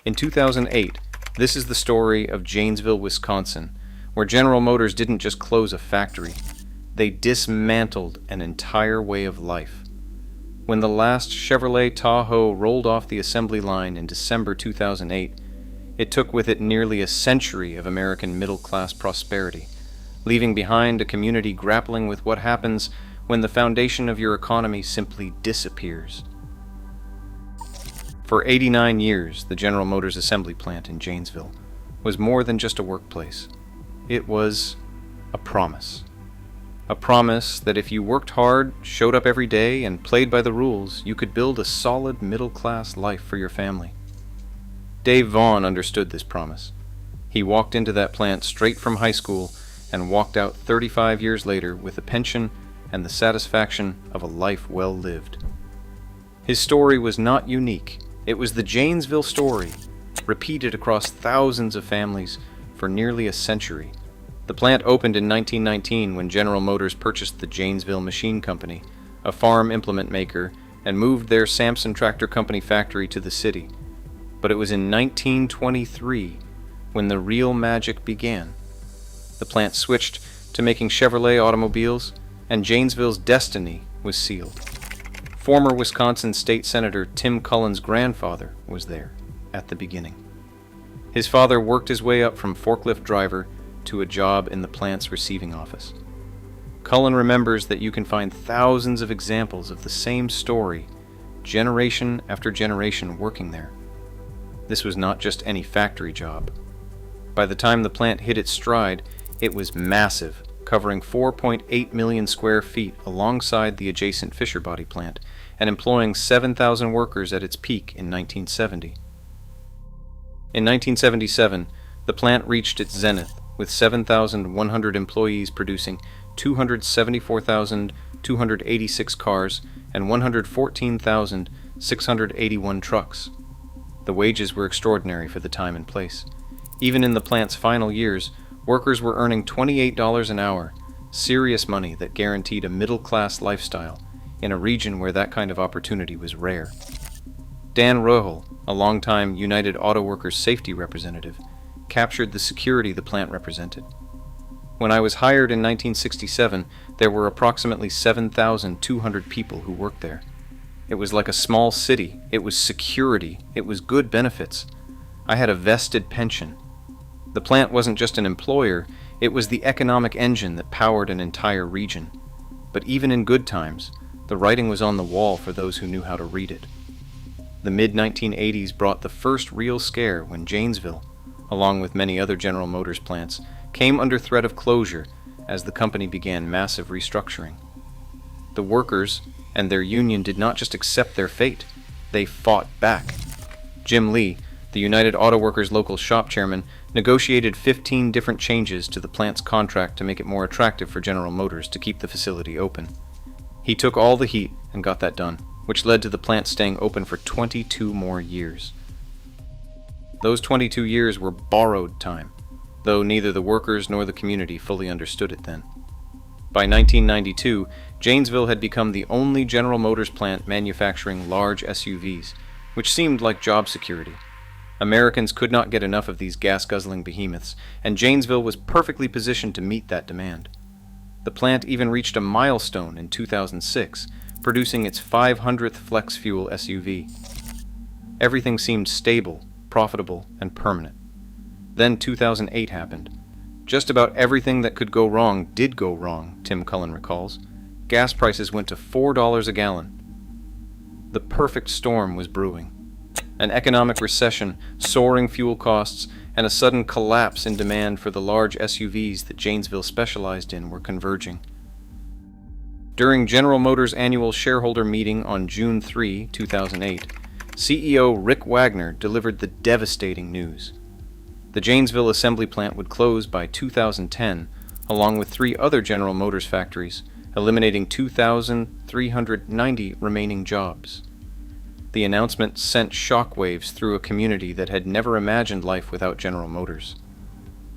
In 2008, this is the story of Janesville, Wisconsin, where General Motors didn't just close a factory, they dismantled an entire way of life. When the last Chevrolet Tahoe rolled off the assembly line in December 2008, it took with it nearly a century of American middle-class prosperity, leaving behind a community grappling with what happens when the foundation of your economy simply disappears. For 89 years, the General Motors assembly plant in Janesville was more than just a workplace. It was a promise. A promise that if you worked hard, showed up every day, and played by the rules, you could build a solid middle-class life for your family. Dave Vaughn understood this promise. He walked into that plant straight from high school and walked out 35 years later with a pension and the satisfaction of a life well lived. His story was not unique. It was the Janesville story, repeated across thousands of families for nearly a century. The plant opened in 1919 when General Motors purchased the Janesville Machine Company, a farm implement maker, and moved their Sampson Tractor Company factory to the city. But it was in 1923 when the real magic began. The plant switched to making Chevrolet automobiles, and Janesville's destiny was sealed. Former Wisconsin State Senator Tim Cullen's grandfather was there at the beginning. His father worked his way up from forklift driver to a job in the plant's receiving office. Cullen remembers that you can find thousands of examples of the same story, generation after generation working there. This was not just any factory job. By the time the plant hit its stride, it was massive, covering 4.8 million square feet alongside the adjacent Fisher Body plant, and employing 7,000 workers at its peak in 1970. In 1977, the plant reached its zenith, with 7,100 employees producing 274,286 cars and 114,681 trucks. The wages were extraordinary for the time and place. Even in the plant's final years, workers were earning $28 an hour, serious money that guaranteed a middle-class lifestyle in a region where that kind of opportunity was rare. Dan Rohel, a longtime United Auto Workers safety representative, captured the security the plant represented. When I was hired in 1967, there were approximately 7,200 people who worked there. It was like a small city. It was security. It was good benefits. I had a vested pension. The plant wasn't just an employer, it was the economic engine that powered an entire region. But even in good times, the writing was on the wall for those who knew how to read it. The mid-1980s brought the first real scare when Janesville, along with many other General Motors plants, came under threat of closure as the company began massive restructuring. The workers and their union did not just accept their fate, they fought back. Jim Lee, the United Auto Workers local shop chairman, negotiated 15 different changes to the plant's contract to make it more attractive for General Motors to keep the facility open. He took all the heat and got that done, which led to the plant staying open for 22 more years. Those 22 years were borrowed time, though neither the workers nor the community fully understood it then. By 1992, Janesville had become the only General Motors plant manufacturing large SUVs, which seemed like job security. Americans could not get enough of these gas-guzzling behemoths, and Janesville was perfectly positioned to meet that demand. The plant even reached a milestone in 2006, producing its 500th flex-fuel SUV. Everything seemed stable, profitable, and permanent. Then 2008 happened. Just about everything that could go wrong did go wrong, Tim Cullen recalls. Gas prices went to $4 a gallon. The perfect storm was brewing. An economic recession, soaring fuel costs, and a sudden collapse in demand for the large SUVs that Janesville specialized in were converging. During General Motors' annual shareholder meeting on June 3, 2008, CEO Rick Wagner delivered the devastating news. The Janesville assembly plant would close by 2010, along with 3 other General Motors factories, eliminating 2,390 remaining jobs. The announcement sent shockwaves through a community that had never imagined life without General Motors.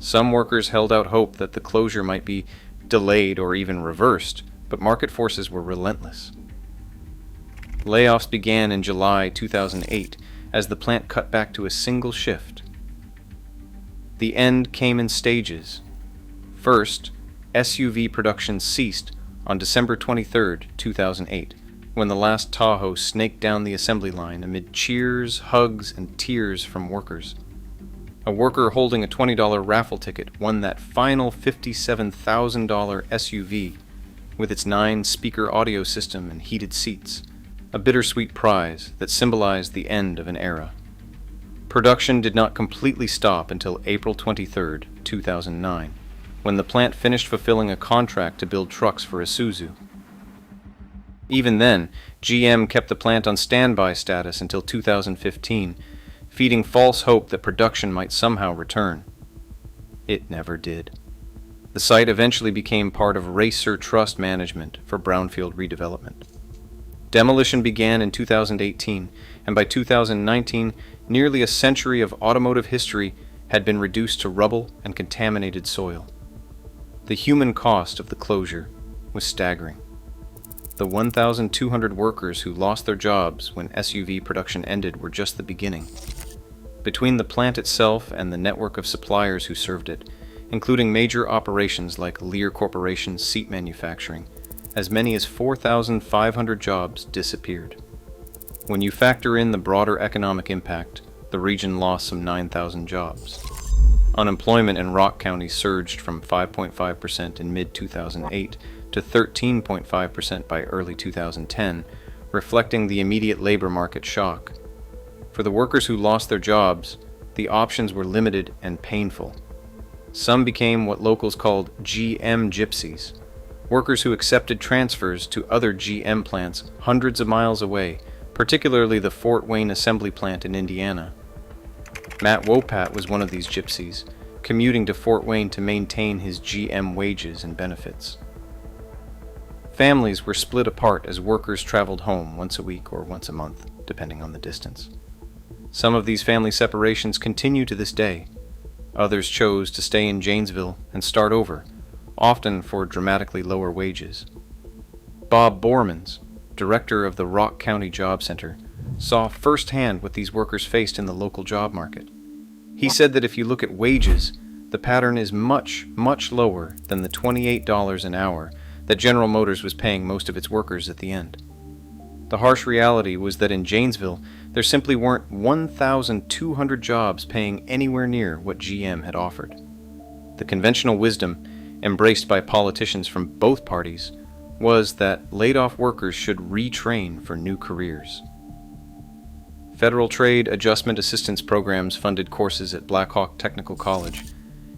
Some workers held out hope that the closure might be delayed or even reversed, but market forces were relentless. Layoffs began in July 2008 as the plant cut back to a single shift. The end came in stages. First, SUV production ceased on December 23, 2008, when the last Tahoe snaked down the assembly line amid cheers, hugs, and tears from workers. A worker holding a $20 raffle ticket won that final $57,000 SUV with its 9-speaker audio system and heated seats, a bittersweet prize that symbolized the end of an era. Production did not completely stop until April 23, 2009, when the plant finished fulfilling a contract to build trucks for Isuzu. Even then, GM kept the plant on standby status until 2015, feeding false hope that production might somehow return. It never did. The site eventually became part of Racer Trust Management for brownfield redevelopment. Demolition began in 2018, and by 2019, nearly a century of automotive history had been reduced to rubble and contaminated soil. The human cost of the closure was staggering. The 1,200 workers who lost their jobs when SUV production ended were just the beginning. Between the plant itself and the network of suppliers who served it, including major operations like Lear Corporation's seat manufacturing, as many as 4,500 jobs disappeared. When you factor in the broader economic impact, the region lost some 9,000 jobs. Unemployment in Rock County surged from 5.5% in mid-2008 to 13.5% by early 2010, reflecting the immediate labor market shock. For the workers who lost their jobs, the options were limited and painful. Some became what locals called GM gypsies, workers who accepted transfers to other GM plants hundreds of miles away, particularly the Fort Wayne assembly plant in Indiana. Matt Wopat was one of these gypsies, commuting to Fort Wayne to maintain his GM wages and benefits. Families were split apart as workers traveled home once a week or once a month, depending on the distance. Some of these family separations continue to this day. Others chose to stay in Janesville and start over, often for dramatically lower wages. Bob Bormans, director of the Rock County Job Center, saw firsthand what these workers faced in the local job market. He said that if you look at wages, the pattern is much, much lower than the $28 an hour that General Motors was paying most of its workers at the end. The harsh reality was that in Janesville, there simply weren't 1,200 jobs paying anywhere near what GM had offered. The conventional wisdom, embraced by politicians from both parties, was that laid-off workers should retrain for new careers. Federal Trade Adjustment Assistance programs funded courses at Black Hawk Technical College,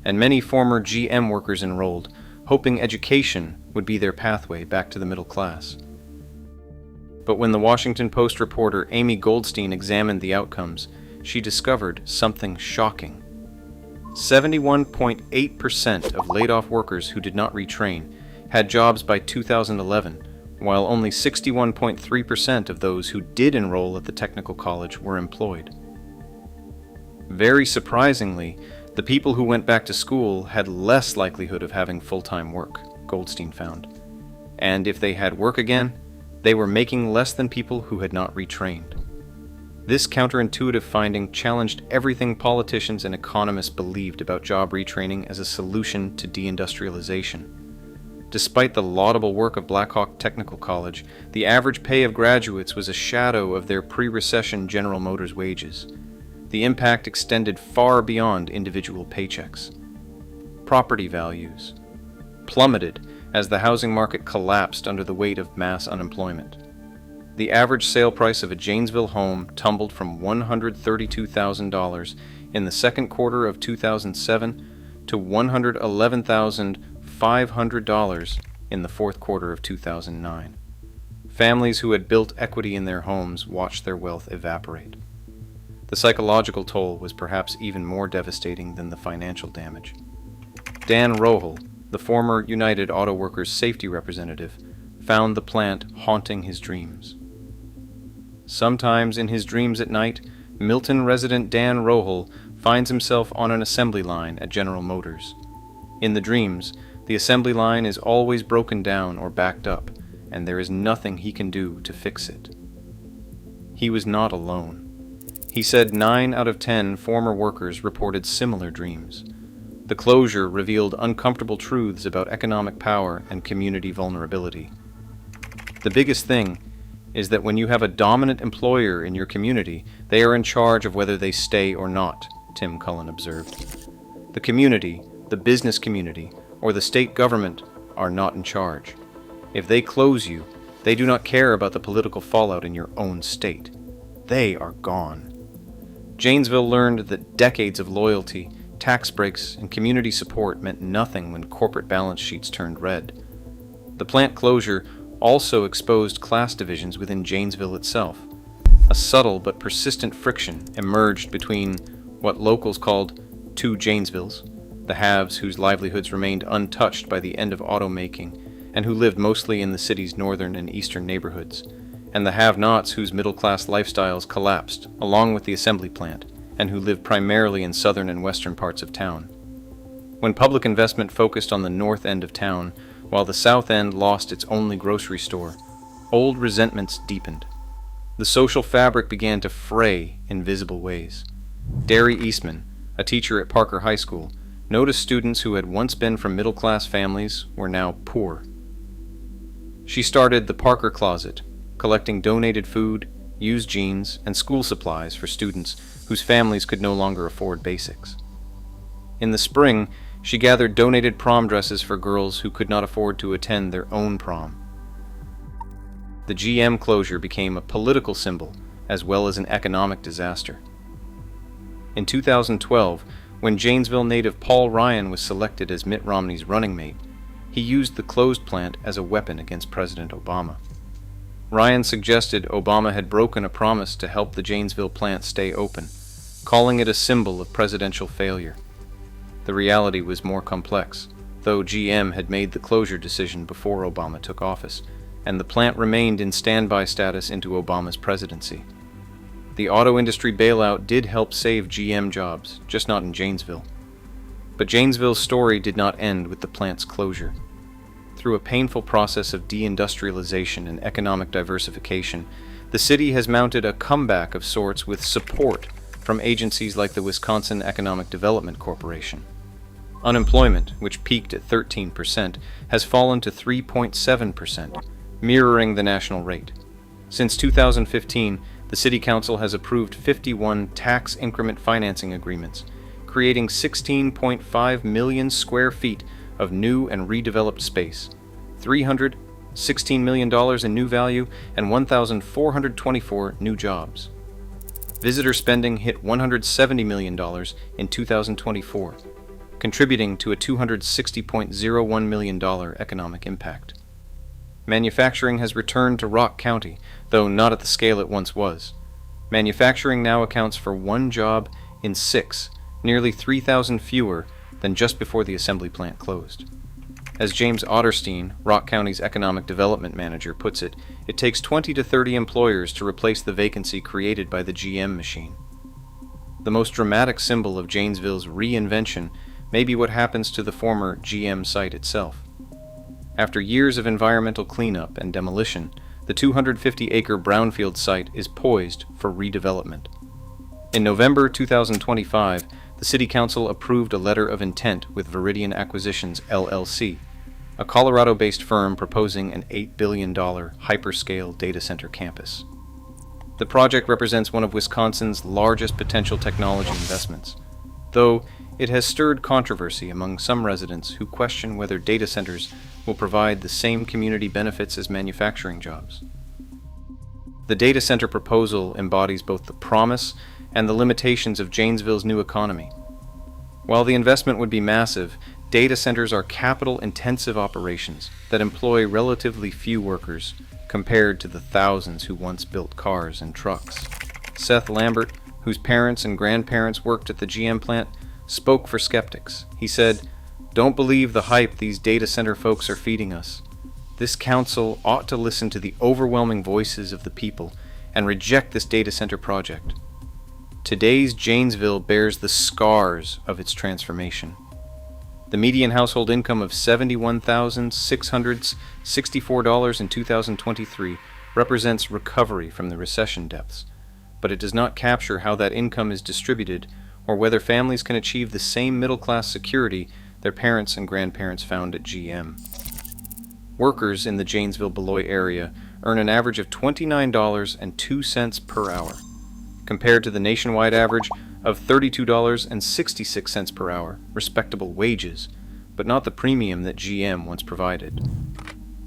and many former GM workers enrolled, hoping education would be their pathway back to the middle class. But when the Washington Post reporter Amy Goldstein examined the outcomes, she discovered something shocking. 71.8% of laid-off workers who did not retrain had jobs by 2011, while only 61.3% of those who did enroll at the technical college were employed. Very surprisingly, the people who went back to school had less likelihood of having full-time work, Goldstein found. And if they had work again, they were making less than people who had not retrained. This counterintuitive finding challenged everything politicians and economists believed about job retraining as a solution to deindustrialization. Despite the laudable work of Black Hawk Technical College, the average pay of graduates was a shadow of their pre-recession General Motors wages. The impact extended far beyond individual paychecks. Property values plummeted as the housing market collapsed under the weight of mass unemployment. The average sale price of a Janesville home tumbled from $132,000 in the second quarter of 2007 to $111,500 in the fourth quarter of 2009. Families who had built equity in their homes watched their wealth evaporate. The psychological toll was perhaps even more devastating than the financial damage. Dan Rohel, the former United Auto Workers safety representative, found the plant haunting his dreams. Sometimes in his dreams at night, Milton resident Dan Rohel finds himself on an assembly line at General Motors. In the dreams, the assembly line is always broken down or backed up, and there is nothing he can do to fix it. He was not alone. He said 9 out of 10 former workers reported similar dreams. The closure revealed uncomfortable truths about economic power and community vulnerability. The biggest thing is that when you have a dominant employer in your community, they are in charge of whether they stay or not, Tim Cullen observed. The community, the business community, or the state government are not in charge. If they close you, they do not care about the political fallout in your own state. They are gone. Janesville learned that decades of loyalty, tax breaks, and community support meant nothing when corporate balance sheets turned red. The plant closure also exposed class divisions within Janesville itself. A subtle but persistent friction emerged between what locals called two Janesvilles, the haves whose livelihoods remained untouched by the end of automaking and who lived mostly in the city's northern and eastern neighborhoods, and the have-nots whose middle-class lifestyles collapsed along with the assembly plant and who lived primarily in southern and western parts of town. When public investment focused on the north end of town, while the south end lost its only grocery store, old resentments deepened. The social fabric began to fray in visible ways. Derry Eastman, a teacher at Parker High School, noticed students who had once been from middle-class families were now poor. She started the Parker Closet, collecting donated food, used jeans, and school supplies for students whose families could no longer afford basics. In the spring, she gathered donated prom dresses for girls who could not afford to attend their own prom. The GM closure became a political symbol as well as an economic disaster. In 2012, when Janesville native Paul Ryan was selected as Mitt Romney's running mate, he used the closed plant as a weapon against President Obama. Ryan suggested Obama had broken a promise to help the Janesville plant stay open, calling it a symbol of presidential failure. The reality was more complex, though GM had made the closure decision before Obama took office, and the plant remained in standby status into Obama's presidency. The auto industry bailout did help save GM jobs, just not in Janesville. But Janesville's story did not end with the plant's closure. Through a painful process of deindustrialization and economic diversification, the city has mounted a comeback of sorts with support from agencies like the Wisconsin Economic Development Corporation. Unemployment, which peaked at 13%, has fallen to 3.7%, mirroring the national rate. Since 2015, the City Council has approved 51 tax increment financing agreements, creating 16.5 million square feet of new and redeveloped space, $316 million in new value, and 1,424 new jobs. Visitor spending hit $170 million in 2024, contributing to a $260.01 million economic impact. Manufacturing has returned to Rock County, though not at the scale it once was. Manufacturing now accounts for 1 job in 6, nearly 3,000 fewer than just before the assembly plant closed. As James Otterstein, Rock County's economic development manager, puts it, it takes 20 to 30 employers to replace the vacancy created by the GM machine. The most dramatic symbol of Janesville's reinvention may be what happens to the former GM site itself. After years of environmental cleanup and demolition, the 250-acre brownfield site is poised for redevelopment. In November 2025, the City Council approved a letter of intent with Viridian Acquisitions, LLC, a Colorado-based firm proposing an $8 billion hyperscale data center campus. The project represents one of Wisconsin's largest potential technology investments, though it has stirred controversy among some residents who question whether data centers will provide the same community benefits as manufacturing jobs. The data center proposal embodies both the promise and the limitations of Janesville's new economy. While the investment would be massive, data centers are capital-intensive operations that employ relatively few workers compared to the thousands who once built cars and trucks. Seth Lambert, whose parents and grandparents worked at the GM plant, spoke for skeptics. He said, "Don't believe the hype these data center folks are feeding us. This council ought to listen to the overwhelming voices of the people and reject this data center project." Today's Janesville bears the scars of its transformation. The median household income of $71,664 in 2023 represents recovery from the recession depths, but it does not capture how that income is distributed or whether families can achieve the same middle-class security their parents and grandparents found at GM. Workers in the Janesville-Beloit area earn an average of $29.02 per hour, compared to the nationwide average of $32.66 per hour, respectable wages, but not the premium that GM once provided.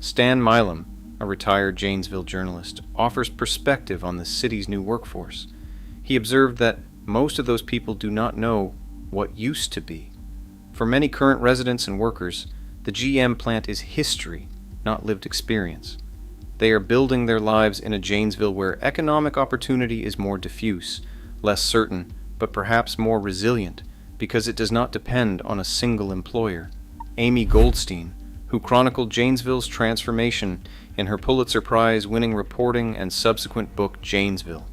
Stan Milam, a retired Janesville journalist, offers perspective on the city's new workforce. He observed that most of those people do not know what used to be. For many current residents and workers, the GM plant is history, not lived experience. They are building their lives in a Janesville where economic opportunity is more diffuse, less certain, but perhaps more resilient, because it does not depend on a single employer. Amy Goldstein, who chronicled Janesville's transformation in her Pulitzer Prize-winning reporting and subsequent book Janesville,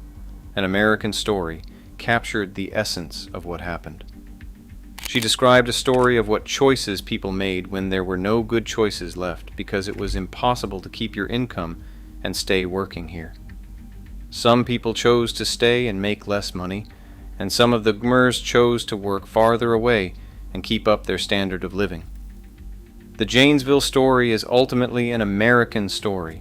An American Story, captured the essence of what happened. She described a story of what choices people made when there were no good choices left because it was impossible to keep your income and stay working here. Some people chose to stay and make less money, and some of the Gmers chose to work farther away and keep up their standard of living. The Janesville story is ultimately an American story,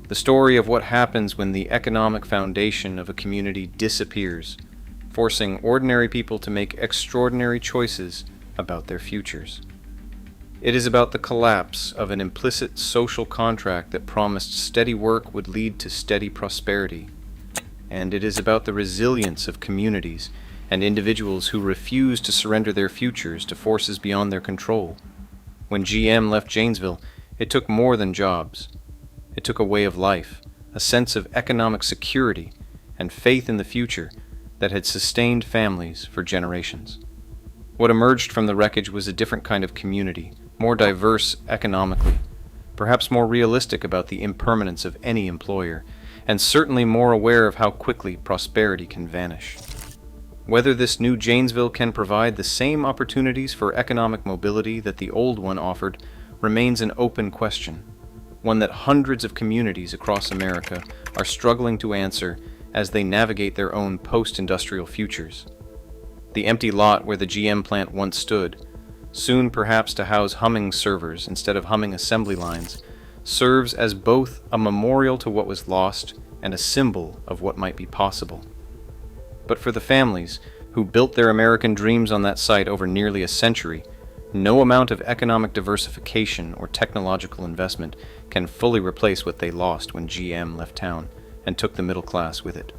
the story of what happens when the economic foundation of a community disappears, forcing ordinary people to make extraordinary choices about their futures. It is about the collapse of an implicit social contract that promised steady work would lead to steady prosperity. And it is about the resilience of communities and individuals who refuse to surrender their futures to forces beyond their control. When GM left Janesville, it took more than jobs. It took a way of life, a sense of economic security, and faith in the future that had sustained families for generations. What emerged from the wreckage was a different kind of community, more diverse economically, perhaps more realistic about the impermanence of any employer, and certainly more aware of how quickly prosperity can vanish. Whether this new Janesville can provide the same opportunities for economic mobility that the old one offered remains an open question, one that hundreds of communities across America are struggling to answer as they navigate their own post-industrial futures. The empty lot where the GM plant once stood, soon perhaps to house humming servers instead of humming assembly lines, serves as both a memorial to what was lost and a symbol of what might be possible. But for the families who built their American dreams on that site over nearly a century, no amount of economic diversification or technological investment can fully replace what they lost when GM left town and took the middle class with it.